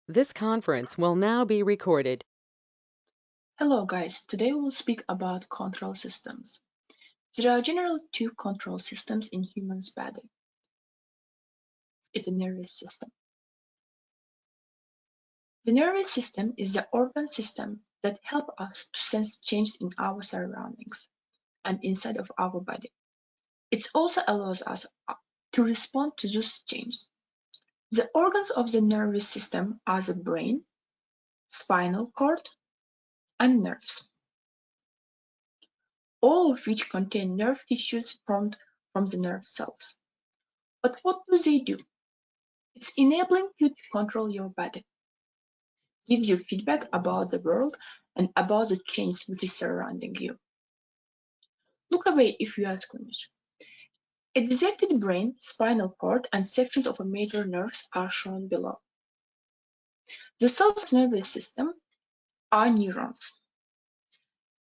This conference will now be recorded. Hello guys, today we'll speak about control systems. There are generally two control systems in human's body. It's the nervous system. The nervous system is the organ system that helps us to sense change in our surroundings and inside of our body. It also allows us to respond to those changes. The organs of the nervous system are the brain, spinal cord, and nerves, all of which contain nerve tissues formed from the nerve cells. But what do they do? It's enabling you to control your body, gives you feedback about the world and about the change which is surrounding you. Look away if you are squeamish. A dissected brain, spinal cord, and sections of major nerves are shown below. The cells of the nervous system are neurons.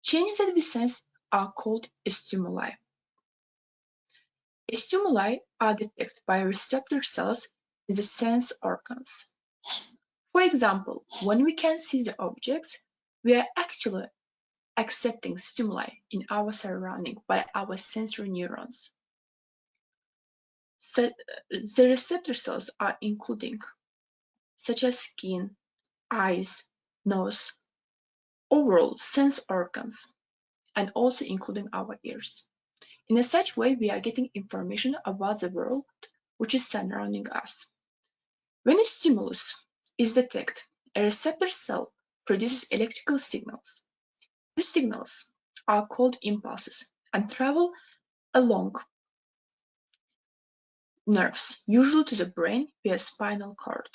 Changes that we sense are called stimuli. Stimuli are detected by receptor cells in the sense organs. For example, when we can see the objects, we are actually accepting stimuli in our surrounding by our sensory neurons. So, the receptor cells are including such as skin, eyes, nose, overall sense organs, and also including our ears. In such way, we are getting information about the world which is surrounding us. When a stimulus is detected, a receptor cell produces electrical signals. These signals are called impulses and travel along nerves, usually to the brain via spinal cord.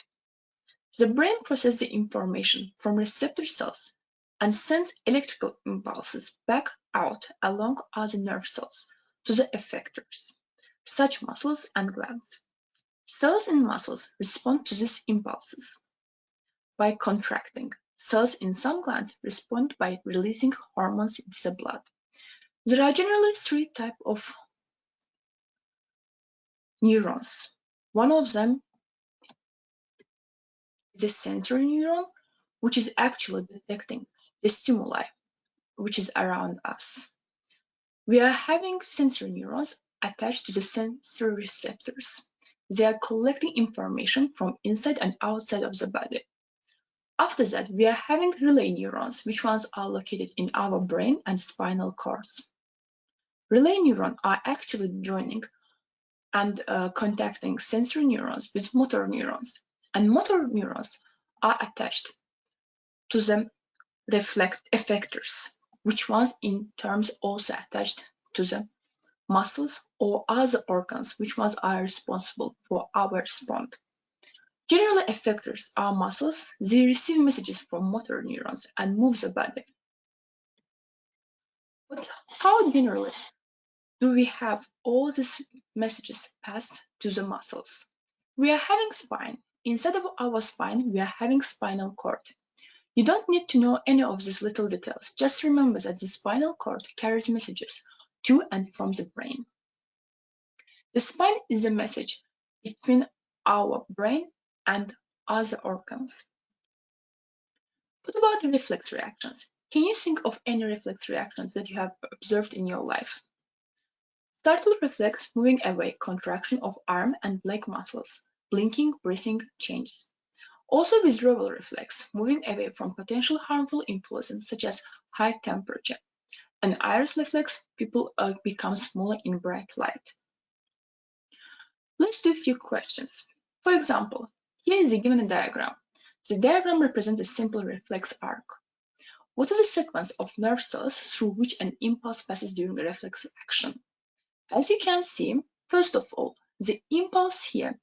The brain processes the information from receptor cells and sends electrical impulses back out along other nerve cells to the effectors, such muscles and glands. Cells in muscles respond to these impulses by contracting. Cells in some glands respond by releasing hormones into the blood. There are generally three types of neurons. One of them is a sensory neuron, which is actually detecting the stimuli which is around us. We are having sensory neurons attached to the sensory receptors. They are collecting information from inside and outside of the body. After that, we are having relay neurons, which ones are located in our brain and spinal cords. Relay neurons are actually joining and contacting sensory neurons with motor neurons, and motor neurons are attached to the reflex effectors, which ones in terms also attached to the muscles or other organs, which ones are responsible for our response. Generally, effectors are muscles. They receive messages from motor neurons and move the body. But how generally do we have all these messages passed to the muscles? We are having spine. Instead of our spine, we are having spinal cord. You don't need to know any of these little details. Just remember that the spinal cord carries messages to and from the brain. The spine is a message between our brain and other organs. What about reflex reactions? Can you think of any reflex reactions that you have observed in your life? Startle reflex, moving away, contraction of arm and leg muscles, blinking, breathing, changes. Also withdrawal reflex, moving away from potential harmful influences such as high temperature. And iris reflex, people become smaller in bright light. Let's do a few questions. For example, here is a given diagram. The diagram represents a simple reflex arc. What is the sequence of nerve cells through which an impulse passes during a reflex action? As you can see, first of all, the impulse here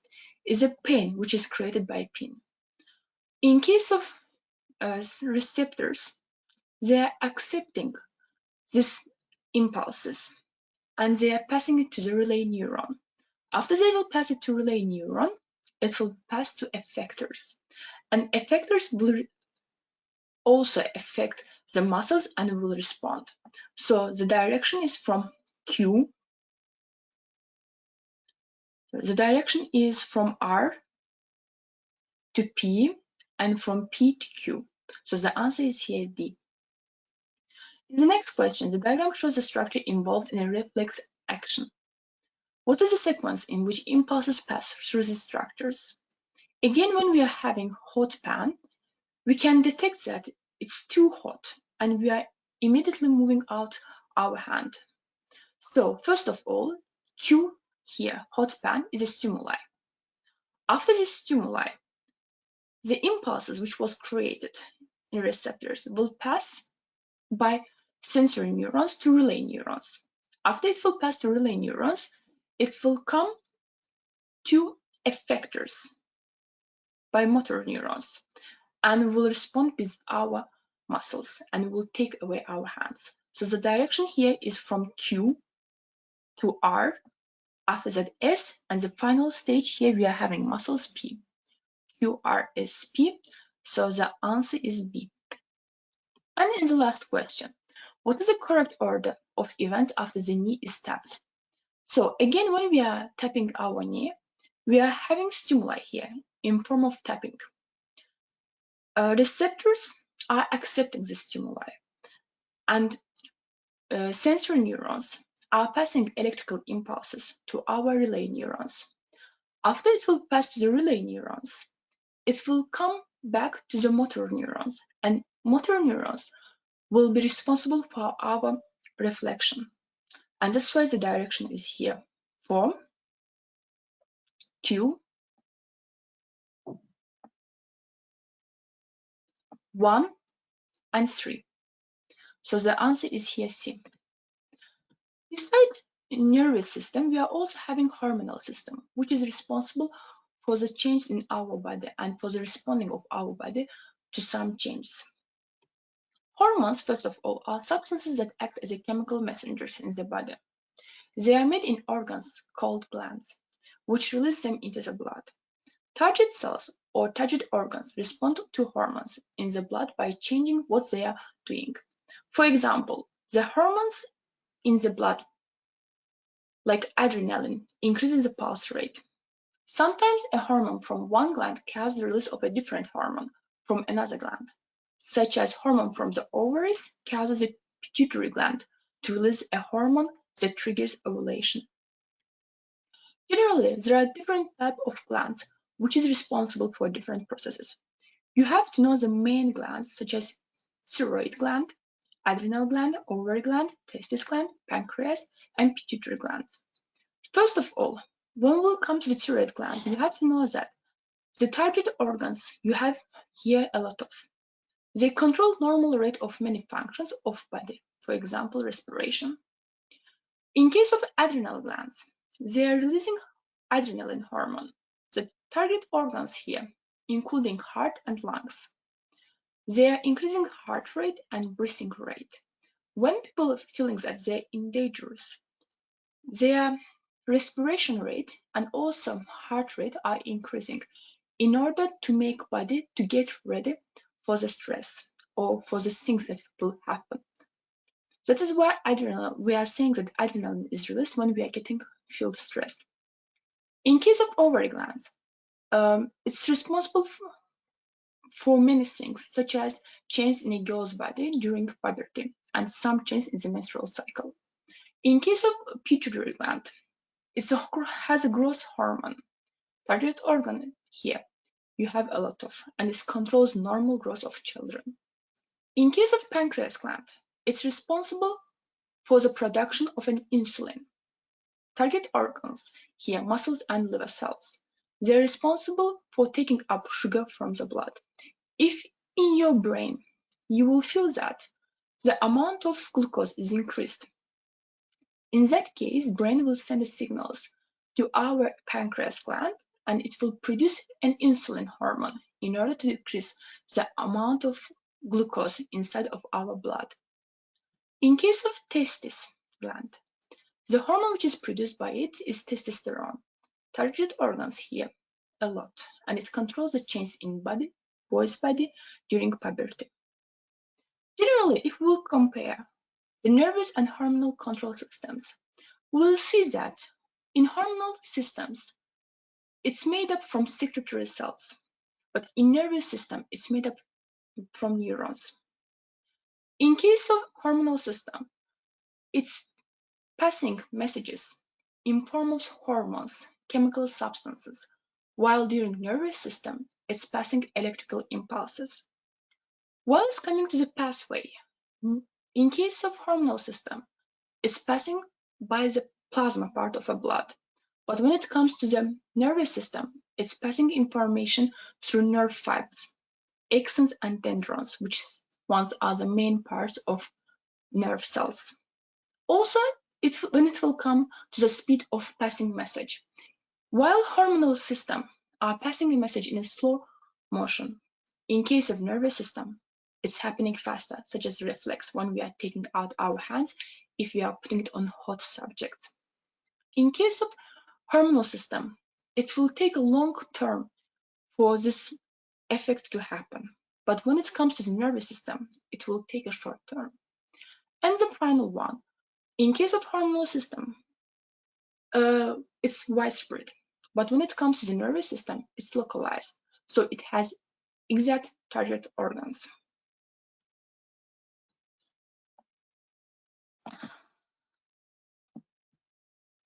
is a pain which is created by pin. In case of receptors, they are accepting these impulses and they are passing it to the relay neuron. After they will pass it to relay neuron, it will pass to effectors. And effectors will also affect the muscles and will respond. So the direction is from Q. So the direction is from R to P and from P to Q. So the answer is here D. In the next question, the diagram shows the structure involved in a reflex action. What is the sequence in which impulses pass through these structures? Again, when we are having hot pan, we can detect that it's too hot and we are immediately moving out our hand. So first of all, Q here, hot pan, is a stimuli. After this stimuli, the impulses which was created in receptors will pass by sensory neurons to relay neurons. After it will pass to relay neurons, it will come to effectors by motor neurons and will respond with our muscles and will take away our hands. So the direction here is from Q to R, after that S, and the final stage here we are having muscles P. Q, R, S, P. So the answer is B. And in the last question, what is the correct order of events after the knee is tapped? So again, when we are tapping our knee, we are having stimuli here in form of tapping. Receptors are accepting the stimuli, and sensory neurons are passing electrical impulses to our relay neurons. After it will pass to the relay neurons, it will come back to the motor neurons, and motor neurons will be responsible for our reflection. And that's why the direction is here, from Q, 1, and 3. So the answer is here C. Besides nervous system, we are also having hormonal system, which is responsible for the change in our body and for the responding of our body to some changes. Hormones, first of all, are substances that act as a chemical messengers in the body. They are made in organs called glands, which release them into the blood. Target cells or target organs respond to hormones in the blood by changing what they are doing. For example, the hormones in the blood, like adrenaline, increases the pulse rate. Sometimes a hormone from one gland causes the release of a different hormone from another gland, such as hormone from the ovaries causes the pituitary gland to release a hormone that triggers ovulation. Generally, there are different types of glands which is responsible for different processes. You have to know the main glands such as thyroid gland, adrenal gland, ovary gland, testis gland, pancreas, and pituitary glands. First of all, when we come to the thyroid gland, you have to know that the target organs you have here a lot of. They control normal rate of many functions of body, for example, respiration. In case of adrenal glands, they are releasing adrenaline hormone. The target organs here, including heart and lungs. They are increasing heart rate and breathing rate. When people are feeling that they're in danger, their respiration rate and also heart rate are increasing in order to make body to get ready for the stress or for the things that will happen. That is why we are saying that adrenaline is released when we are feel stressed. In case of ovary glands, it's responsible for many things, such as change in a girl's body during puberty and some change in the menstrual cycle. In case of pituitary gland, it has a growth hormone. Target organ here you have a lot of, and it controls normal growth of children. In case of pancreas gland, it's responsible for the production of an insulin. Target organs here, muscles and liver cells. They're responsible for taking up sugar from the blood. If in your brain you will feel that the amount of glucose is increased, in that case, brain will send signals to our pancreas gland and it will produce an insulin hormone in order to decrease the amount of glucose inside of our blood. In case of testis gland, the hormone which is produced by it is testosterone. Target organs here a lot, and it controls the change in boy's body during puberty. Generally, if we'll compare the nervous and hormonal control systems, we'll see that in hormonal systems, it's made up from secretory cells, but in nervous system, it's made up from neurons. In case of hormonal system, it's passing messages in form of hormones, chemical substances, while during nervous system, it's passing electrical impulses. While it's coming to the pathway, in case of hormonal system, it's passing by the plasma part of a blood. But when it comes to the nervous system, it's passing information through nerve fibers, axons and dendrons, which ones are the main parts of nerve cells. Also, when it will come to the speed of passing message, while hormonal system are passing a message in a slow motion, in case of nervous system, it's happening faster, such as reflex when we are taking out our hands if we are putting it on hot subjects. In case of hormonal system, it will take a long term for this effect to happen. But when it comes to the nervous system, it will take a short term. And the final one, in case of hormonal system, it's widespread. But when it comes to the nervous system, it's localized. So it has exact target organs.